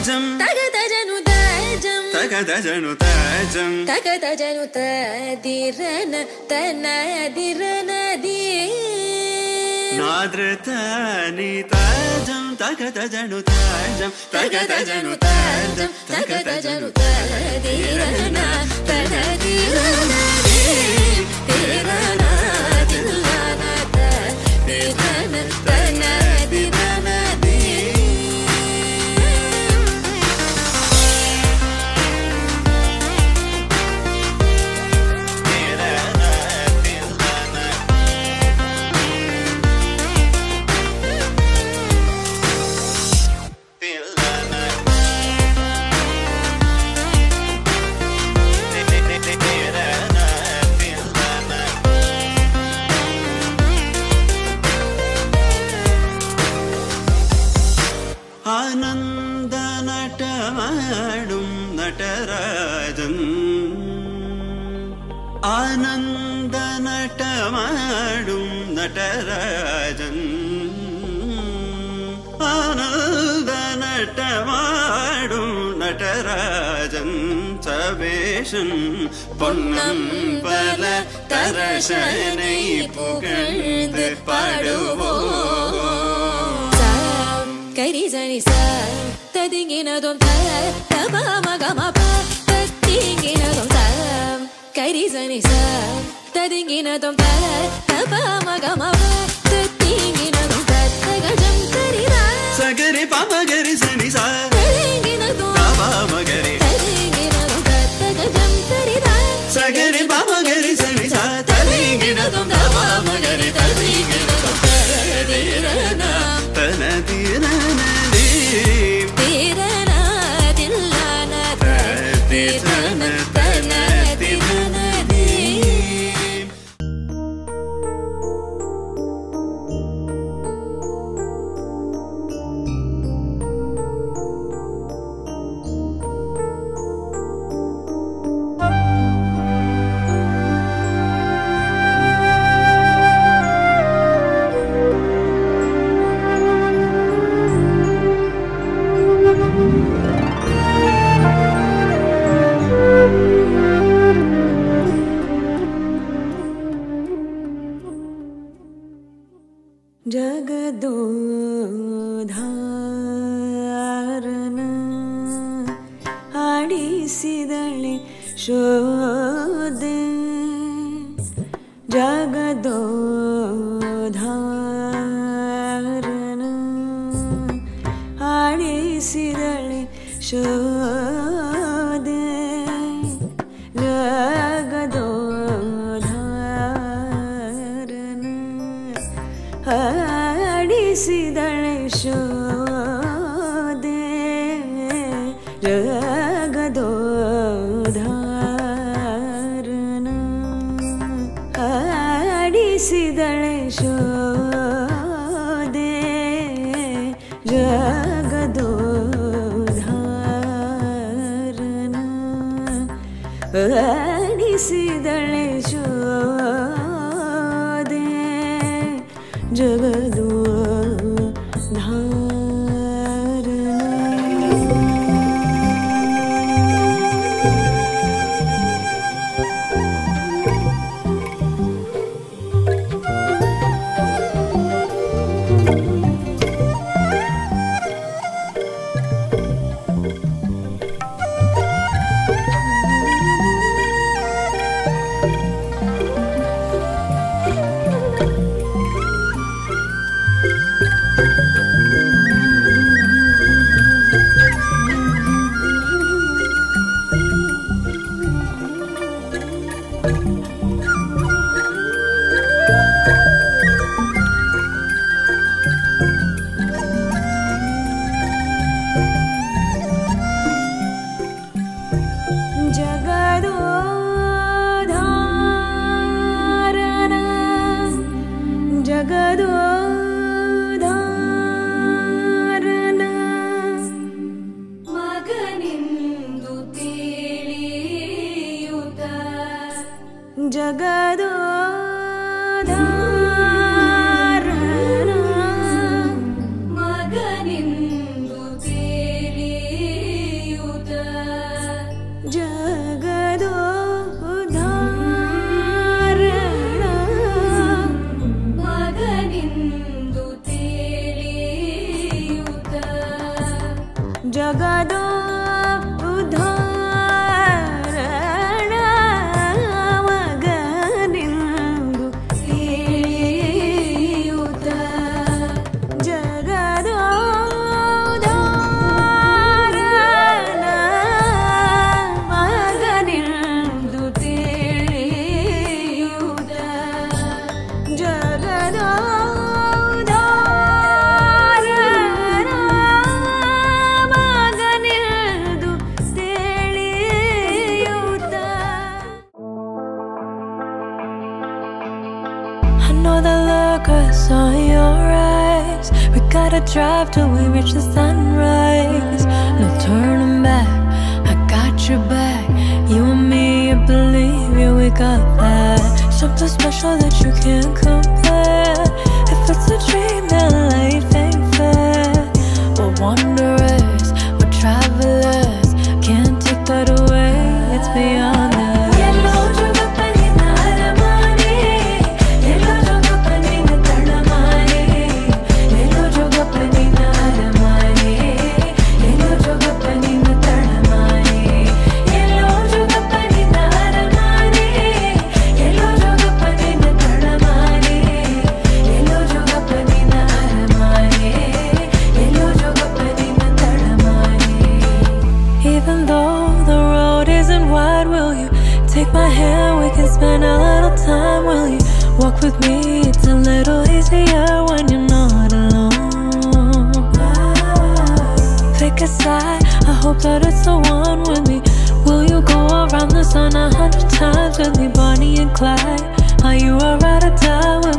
ತಗದಜನು ತಾಜಂ ತಗದಜನು ತದಿರನ ತನದಿರನದಿ ನಾದ್ರತಾನಿ ತಾಜಂ ತಗದಜನು ತಾಜಂ ತಗದಜನು ತಾಜಂ ತಗದಜನು ತದಿರನ ತನದಿರನದಿ ತಿರನ ತಿಲ್ಲನ ತದಿರನ ತನದಿರನದಿ ಆನಂದ ನಟ ಮಾಡುಂ ನಟರಾಜನ್ ಆನಂದ ನಟ ಮಾಡುಂ ನಟರಾಜನ್ ಆನಂದ ನಟ ಮಾಡುಂ ನಟರಾಜನ್ சவேஷன் பொன்னம்பல தரசனை புகழ்ந்து பாடுவோம் கரிசனி ச ததிங்கினதும் தபமகமப தத்திங்கினதும் கரிசனி ச ததிங்கினதும் தபமகமப தத்திங்கினதும் தகஜம் கரிரா சகரி பமகரி சனி ச ததிங்கினதும் தபமகரி ததிங்கினதும் தகஜம் கரிரா சகரி பமகரி சனி ச ததிங்கினதும் தபமகரி ததிங்கினதும் ததிரனா தனதிரனதி திரனா தில்லன ததிரன தனதிரனதி ಜಗದೋಧಾರನ ಆಡಿಸಿದಳೆ ಶೋಧೆ ಜಗದೋಧಾರನ ಆಡಿಸಿದಳೆ ಶೋಧೆ ಆಡಿಸಿದಳೆ ಶೋಧೆ ಜಗದೋಧಾರನ ಆಡಿಸಿದಳೆ ಶೋಧೆ ಜಗದೋಧಾರನ ಆಡಿಸಿದಳೆ ಶೋಧೆ ಜಗದೋಧಾರನ ಜಗದೋಧಾರನ ಮಗನಿಂದು ತಿಳಿಯುತ್ತ ಜಗದೋಧಾರನ ಮಗನಿಂದು ತಿಳಿಯುತ್ತ ಜಗದೋ ಉದ್ಧಾರಣ ಮಗನಿಂದು ತಿಳಿಯುತ್ತ ಜಗದೋ ಉದ್ಧಾರಣ ಮಗನಿಂದು ತಿಳಿಯುತ್ತ ಜಗದೋ On your eyes, we gotta drive till we reach the sunrise. No turning back, I got your back. You and me, I believe you, we got that. Something special that you can't compare. If it's a dream, then life ain't fair. We're wanderers, we're travelers. Can't take that away, it's beyond that. Take my hand, we can spend a little time. Will you walk with me? It's a little easier when you're not alone. Pick a side, I hope that it's the one with me. Will you go around the sun 100 times with me? Bonnie and Clyde, are you a ride or die with